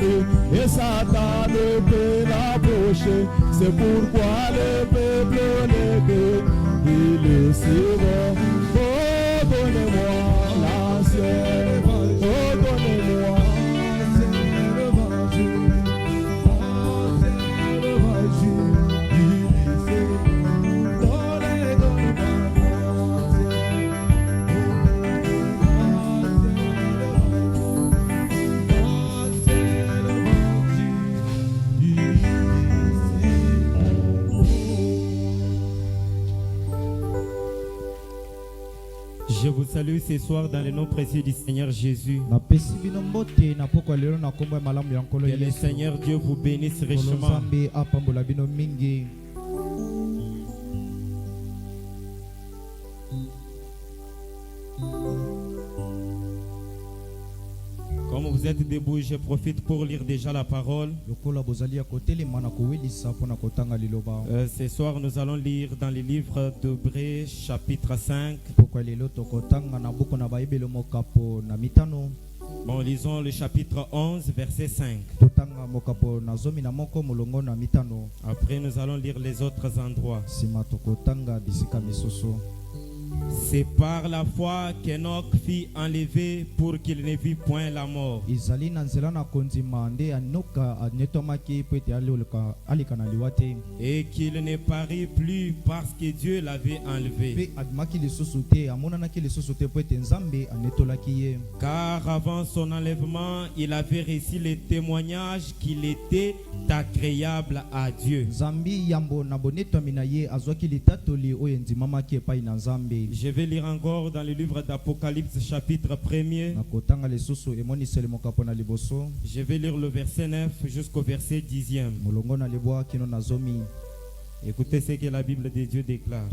compris et Satan ne peut l'approcher. C'est pourquoi le peuple n'est il est si bon. Oh, donnez-moi l'ancien, oh, donnez-moi l'ancien évangile. Je vous salue ce soir dans le nom précieux du Seigneur Jésus. Que le Seigneur Dieu vous bénisse richement. Comme vous êtes debout, je profite pour lire déjà la parole. Ce soir, nous allons lire dans le livre d'Hébreux, chapitre 5. Bon, lisons le chapitre 11, verset 5. Après, nous allons lire les autres endroits. C'est par la foi qu'Enoch fut enlevé pour qu'il ne vit point la mort. Et qu'il ne parut plus parce que Dieu l'avait enlevé. Car avant son enlèvement, il avait reçu le témoignage qu'il était agréable à Dieu. Je vais lire encore dans le livre d'Apocalypse chapitre 1er. Je vais lire le verset 9 jusqu'au verset 10e. Écoutez ce que la Bible de Dieu déclare.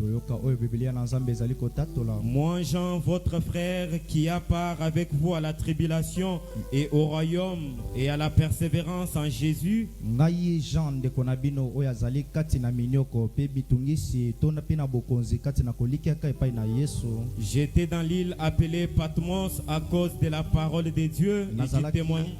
Moi, Jean, votre frère, qui a part avec vous à la tribulation et au royaume et à la persévérance en Jésus, j'étais dans l'île appelée Patmos à cause de la parole de Dieu et du témoignage.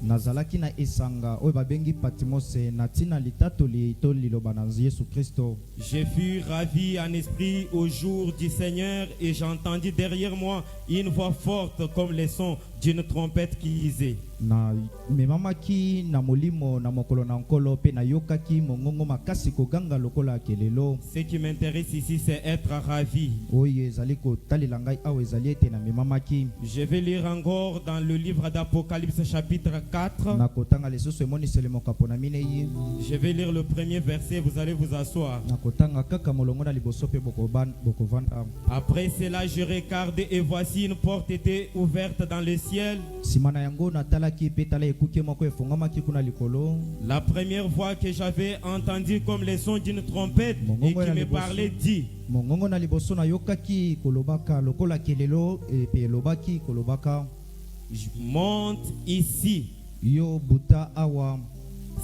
Nazalaki na esanga oyo babengi Patmos na tina litatoli to liloba na Yesu Kristo. Je fus ravi en esprit au jour du Seigneur et j'entendis derrière moi une voix forte comme le son d'une trompette qui disait. Na memamaki na molimo na mokolo na nkolo pe na yokaki mongongo makasi koganga lokola kelelo. Ce qui m'intéresse ici, c'est être ravi. Oye ezali kotalela ngai awa ezali ete na memamaki. Je vais lire encore dans le livre d'Apocalypse chapitre 4. Na kotanga lesusu emonisele mokapo na minei. Je vais lire le premier verset, vous allez vous asseoir. Na kotanga kaka molongo na liboso pe bokovanda. Après cela, je regardais et voici une porte était ouverte dans le ciel. Simana yango na tala. La première voix que j'avais entendue comme le son d'une trompette et qui me parlait dit: monte ici.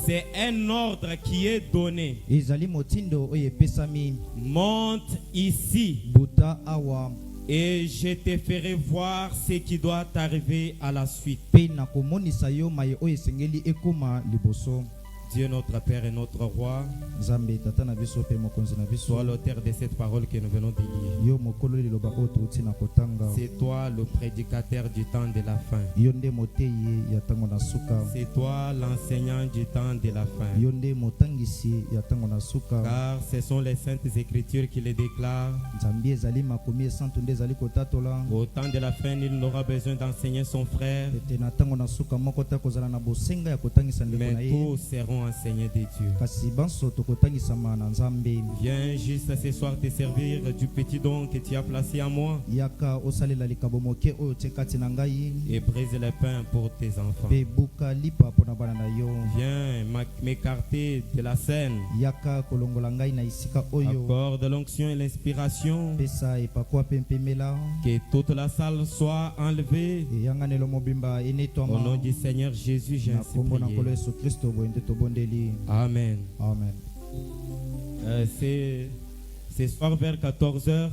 C'est un ordre qui est donné. Monte ici. Et je te ferai voir ce qui doit arriver à la suite. Dieu notre Père et notre Roi, sois l'auteur de cette parole que nous venons de lire. C'est toi le prédicateur du temps de la fin. C'est toi l'enseignant du temps de la fin. Car ce sont les saintes écritures qui les déclarent. Au temps de la fin, il n'aura besoin d'enseigner son frère, mais tous seront enseignés de Dieu. Viens juste ce soir te servir du petit don que tu as placé en moi et brise le pain pour tes enfants. Viens m'écarter de la scène. Accorde l'onction et l'inspiration, que toute la salle soit enlevée. Au nom du Seigneur Jésus, j'ai ainsi prié. Amen. Amen. C'est ce soir vers 14h,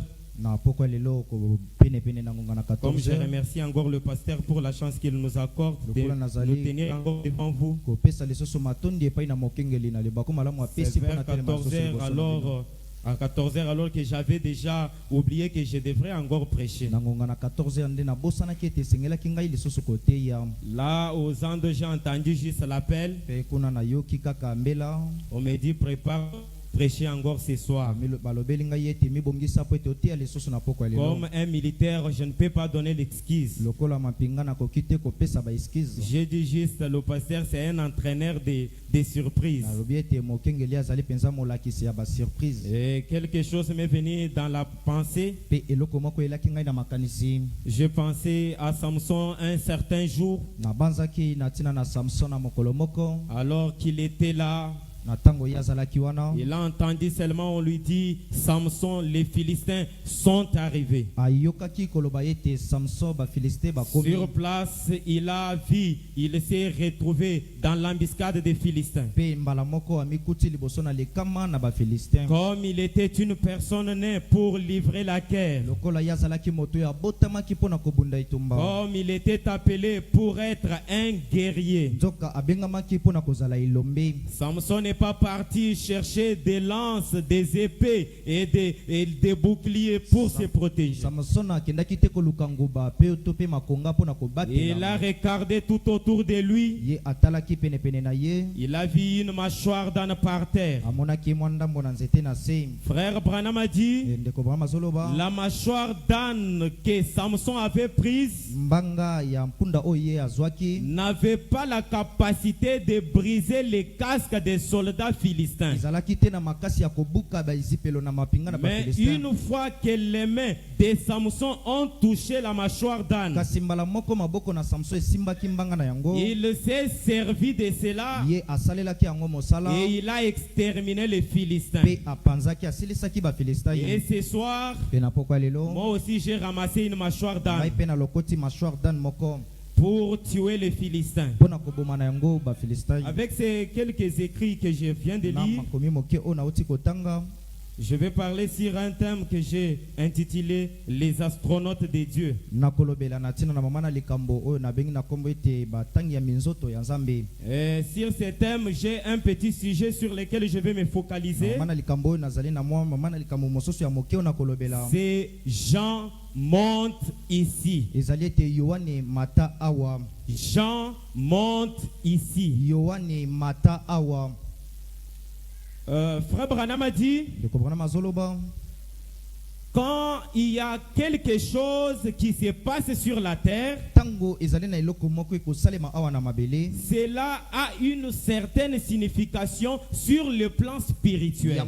Comme je remercie encore le pasteur pour la chance qu'il nous accorde de nous tenir encore devant vous. C'est vers 14h alors. À 14h alors que j'avais déjà oublié que je devrais encore prêcher. Là aux Andes j'ai entendu juste l'appel. On me dit prépare prêcher encore ce soir. Comme un militaire, je ne peux pas donner l'excuse. J'ai dit juste, le pasteur c'est un entraîneur des surprises. Et quelque chose m'est venu dans la pensée. Je pensais à Samson un certain jour, alors qu'il était là. Il a entendu seulement, on lui dit, Samson, les Philistins sont arrivés. Sur place, il a vu, il s'est retrouvé dans l'embuscade des Philistins. Comme il était une personne née pour livrer la guerre, comme il était appelé pour être un guerrier, Samson n'est pas parti chercher des lances, des épées et des boucliers pour se protéger. Il a regardé tout autour de lui. Il a vu une mâchoire d'âne par terre. Frère Branham a dit, la mâchoire d'âne que Samson avait prise n'avait pas la capacité de briser les casques des soldats philistins. Mais une fois que les mains de Samson ont touché la mâchoire d'âne, il s'est servi de cela et il a exterminé les Philistins. Et ce soir, moi aussi j'ai ramassé une mâchoire d'âne pour tuer les Philistins. Avec ces quelques écrits que je viens de lire, je vais parler sur un thème que j'ai intitulé Les astronautes de Dieu. Et sur ce thème, j'ai un petit sujet sur lequel je vais me focaliser. C'est Jean monte ici. Jean monte ici. Frère Branham a dit, quand il y a quelque chose qui se passe sur la terre, cela a une certaine signification sur le plan spirituel.